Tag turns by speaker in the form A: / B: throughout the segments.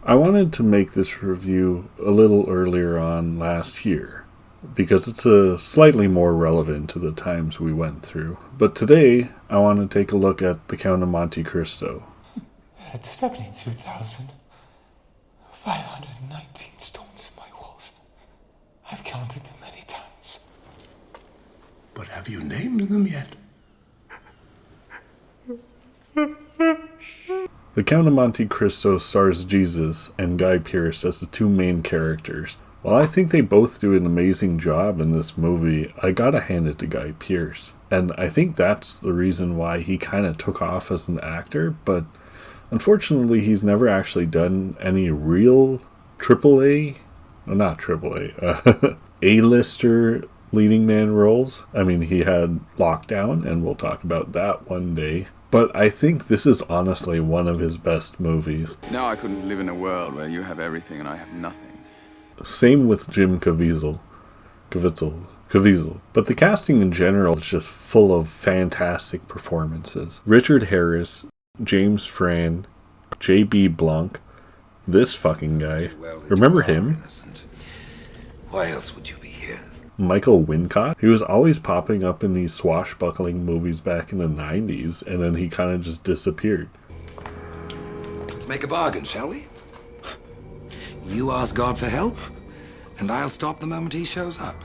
A: I wanted to make this review a little earlier on last year, because it's slightly more relevant to the times we went through. But today, I want to take a look at the Count of Monte Cristo.
B: That's 72,519 stones in my walls. I've counted them many times.
C: But have you named them yet?
A: The Count of Monte Cristo stars Jesus and Guy Pearce as the two main characters. While I think they both do an amazing job in this movie, I gotta hand it to Guy Pearce. And I think that's the reason why he kind of took off as an actor, but unfortunately he's never actually done any real A-lister leading man roles. I mean, he had Lockdown, and we'll talk about that one day. But I think this is honestly one of his best movies.
D: No, I couldn't live in a world where you have everything and I have nothing.
A: Same with Jim Caviezel. But the casting in general is just full of fantastic performances. Richard Harris, James Frann, J.B. Blanc, this fucking guy. Remember him?
C: Why else would you be here?
A: Michael Wincott. He was always popping up in these swashbuckling movies back in the 90s, and then he kind of just disappeared.
E: Let's make a bargain, shall we? You ask God for help, and I'll stop the moment he shows up.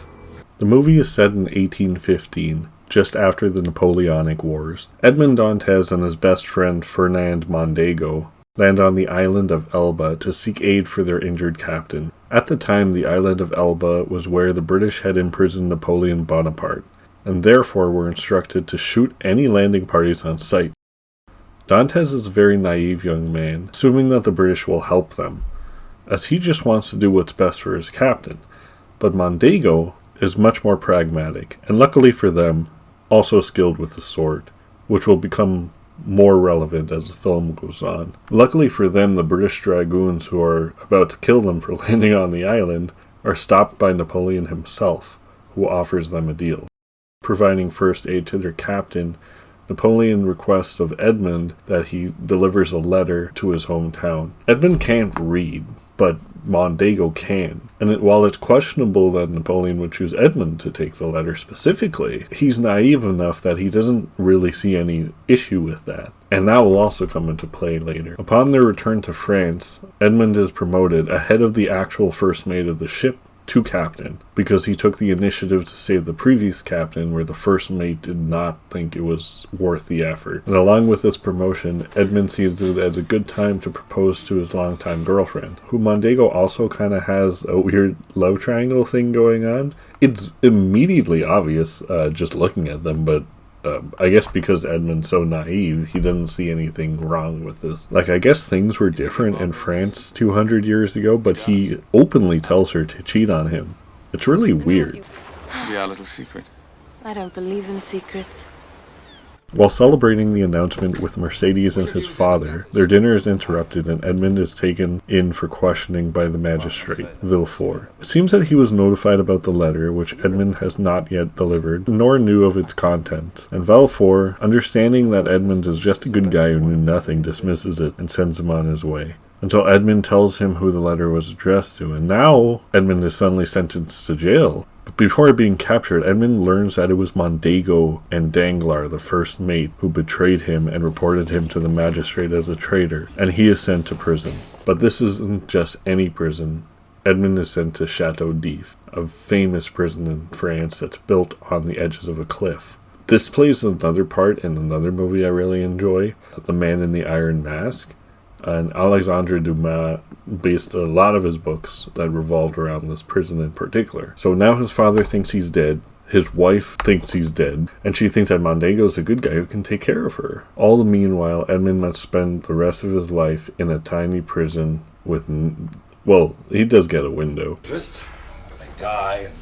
A: The movie is set in 1815, just after the Napoleonic Wars. Edmund Dantes and his best friend Fernand Mondego land on the island of Elba to seek aid for their injured captain. At the time, the island of Elba was where the British had imprisoned Napoleon Bonaparte, and therefore were instructed to shoot any landing parties on sight. Dantes is a very naive young man, assuming that the British will help them, as he just wants to do what's best for his captain. But Mondego is much more pragmatic, and luckily for them, also skilled with the sword, which will become more relevant as the film goes on. Luckily for them, the British dragoons who are about to kill them for landing on the island are stopped by Napoleon himself, who offers them a deal. Providing first aid to their captain, Napoleon requests of Edmund that he delivers a letter to his hometown. Edmund can't read, but Mondego can. And while it's questionable that Napoleon would choose Edmund to take the letter specifically, he's naive enough that he doesn't really see any issue with that. And that will also come into play later. Upon their return to France, Edmund is promoted ahead of the actual first mate of the ship to captain, because he took the initiative to save the previous captain where the first mate did not think it was worth the effort. And along with this promotion, Edmund sees it as a good time to propose to his longtime girlfriend, who Mondego also kind of has a weird love triangle thing going on. It's immediately obvious just looking at them, but I guess because Edmund's so naive, he doesn't see anything wrong with this. Like, I guess things were different in France 200 years ago, but he openly tells her to cheat on him. It's really weird.
D: Be our little secret.
F: I don't believe in secrets.
A: While celebrating the announcement with Mercedes and his father, their dinner is interrupted and Edmund is taken in for questioning by the magistrate, Villefort. It seems that he was notified about the letter, which Edmund has not yet delivered, nor knew of its contents, and Villefort, understanding that Edmund is just a good guy who knew nothing, dismisses it and sends him on his way. Until Edmund tells him who the letter was addressed to, and now Edmund is suddenly sentenced to jail. But before being captured, Edmund learns that it was Mondego and Danglars, the first mate, who betrayed him and reported him to the magistrate as a traitor, and he is sent to prison. But this isn't just any prison. Edmund is sent to Chateau d'If, a famous prison in France that's built on the edges of a cliff. This plays another part in another movie I really enjoy, The Man in the Iron Mask. And Alexandre Dumas based a lot of his books that revolved around this prison in particular. So now his father thinks he's dead, his wife thinks he's dead, and she thinks that Mondego's a good guy who can take care of her. All the meanwhile, Edmund must spend the rest of his life in a tiny prison with, well, he does get a window.
E: First, they die, and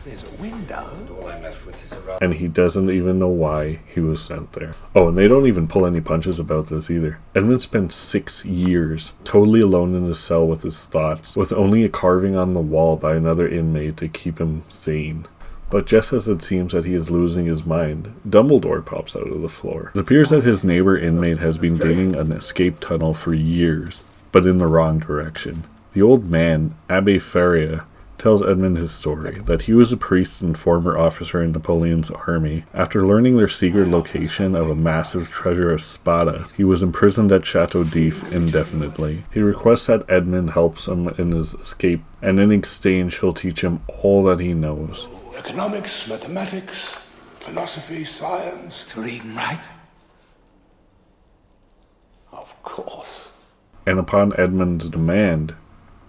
B: There's a window.
E: all I'm left with is a rug.
A: And he doesn't even know why he was sent there. Oh, and they don't even pull any punches about this either. Edmund spent 6 years totally alone in his cell with his thoughts, with only a carving on the wall by another inmate to keep him sane. But just as it seems that he is losing his mind, Dumbledore pops out of the floor. It appears that his neighbor inmate has been digging an escape tunnel for years, but in the wrong direction. The old man, Abbe Faria, tells Edmund his story, that he was a priest and former officer in Napoleon's army. After learning their secret location of a massive treasure of Spada, he was imprisoned at Chateau d'If indefinitely. He requests that Edmund helps him in his escape, and in exchange he'll teach him all that he knows.
C: Economics, mathematics, philosophy, science.
B: To read and write?
C: Of course.
A: And upon Edmund's demand,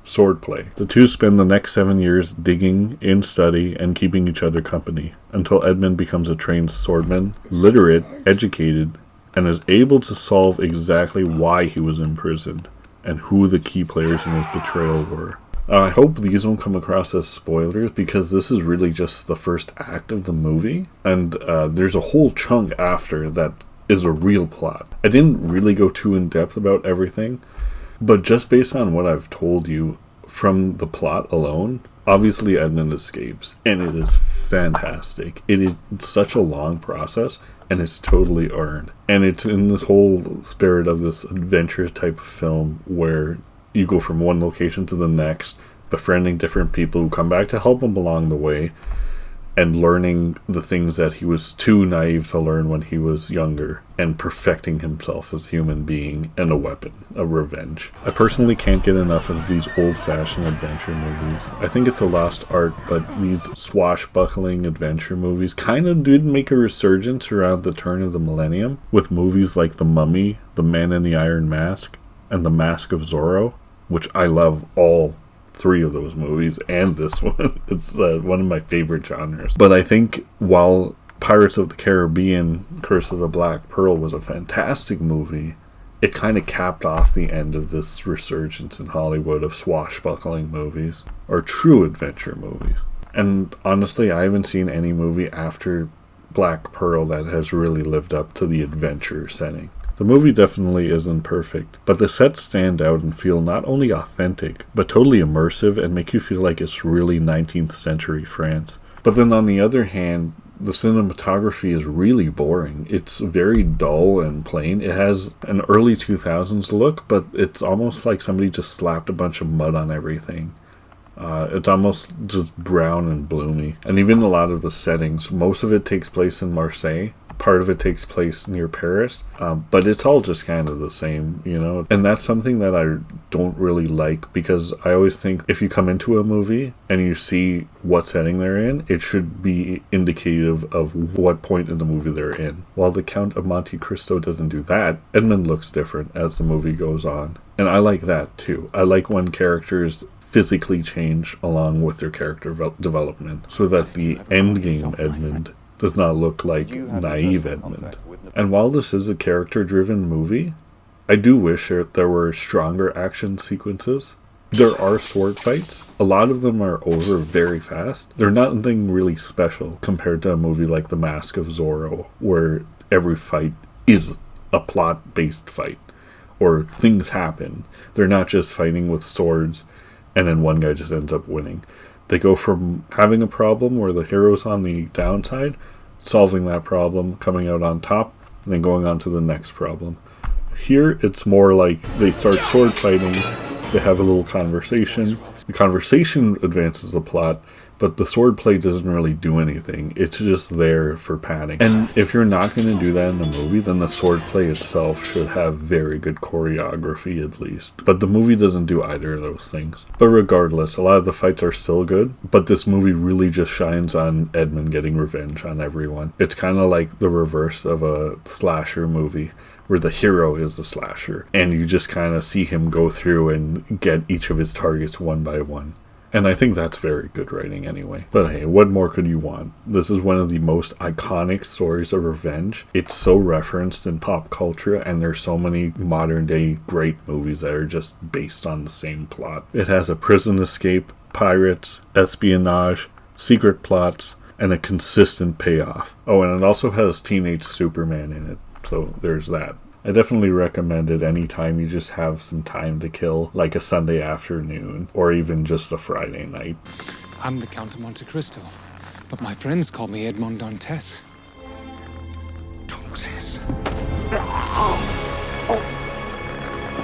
A: swordplay. The two spend the next 7 years digging, in study, and keeping each other company, until Edmund becomes a trained swordman, literate, educated, and is able to solve exactly why he was imprisoned, and who the key players in his betrayal were. I hope these won't come across as spoilers, because this is really just the first act of the movie, and there's a whole chunk after that is a real plot. I didn't really go too in depth about everything, but just based on what I've told you from the plot alone, obviously Edmund escapes, and it is fantastic. It is such a long process, and it's totally earned. And it's in this whole spirit of this adventure type of film where you go from one location to the next, befriending different people who come back to help him along the way, and learning the things that he was too naive to learn when he was younger, and perfecting himself as a human being and a weapon, a revenge. I personally can't get enough of these old-fashioned adventure movies. I think it's a lost art, but these swashbuckling adventure movies kind of did make a resurgence around the turn of the millennium, with movies like The Mummy, The Man in the Iron Mask, and The Mask of Zorro, which I love all 3 of those movies, and this one. It's one of my favorite genres. But I think while Pirates of the Caribbean, Curse of the Black Pearl was a fantastic movie, it kind of capped off the end of this resurgence in Hollywood of swashbuckling movies, or true adventure movies. And honestly, I haven't seen any movie after Black Pearl that has really lived up to the adventure setting. The movie definitely isn't perfect, but the sets stand out and feel not only authentic, but totally immersive and make you feel like it's really 19th century France. But then on the other hand, the cinematography is really boring. It's very dull and plain. It has an early 2000s look, but it's almost like somebody just slapped a bunch of mud on everything. It's almost just brown and bloomy. And even a lot of the settings, most of it takes place in Marseille. Part of it takes place near Paris, but it's all just kind of the same, you know? And that's something that I don't really like, because I always think if you come into a movie and you see what setting they're in, it should be indicative of what point in the movie they're in. While the Count of Monte Cristo doesn't do that, Edmund looks different as the movie goes on. And I like that too. I like when characters physically change along with their character development, so that the endgame Edmund does not look like naive Edmund. And while this is a character-driven movie, I do wish there were stronger action sequences. There are sword fights. A lot of them are over very fast. They're nothing really special compared to a movie like The Mask of Zorro, where every fight is a plot-based fight, or things happen. They're not just fighting with swords and then one guy just ends up winning. They go from having a problem where the hero's on the downside, solving that problem, coming out on top, and then going on to the next problem. Here, it's more like they start sword fighting, they have a little conversation. The conversation advances the plot, but the swordplay doesn't really do anything. It's just there for padding. And if you're not going to do that in the movie, then the swordplay itself should have very good choreography at least. But the movie doesn't do either of those things. But regardless, a lot of the fights are still good, but this movie really just shines on Edmund getting revenge on everyone. It's kind of like the reverse of a slasher movie, where the hero is the slasher, and you just kind of see him go through and get each of his targets one by one. And I think that's very good writing anyway. But hey, what more could you want? This is one of the most iconic stories of revenge. It's so referenced in pop culture, and there's so many modern day great movies that are just based on the same plot. It has a prison escape, pirates, espionage, secret plots, and a consistent payoff. Oh, and it also has teenage Superman in it. So there's that. I definitely recommend it anytime you just have some time to kill, like a Sunday afternoon, or even just a Friday night.
B: I'm the Count of Monte Cristo, but my friends call me Edmond Dantes.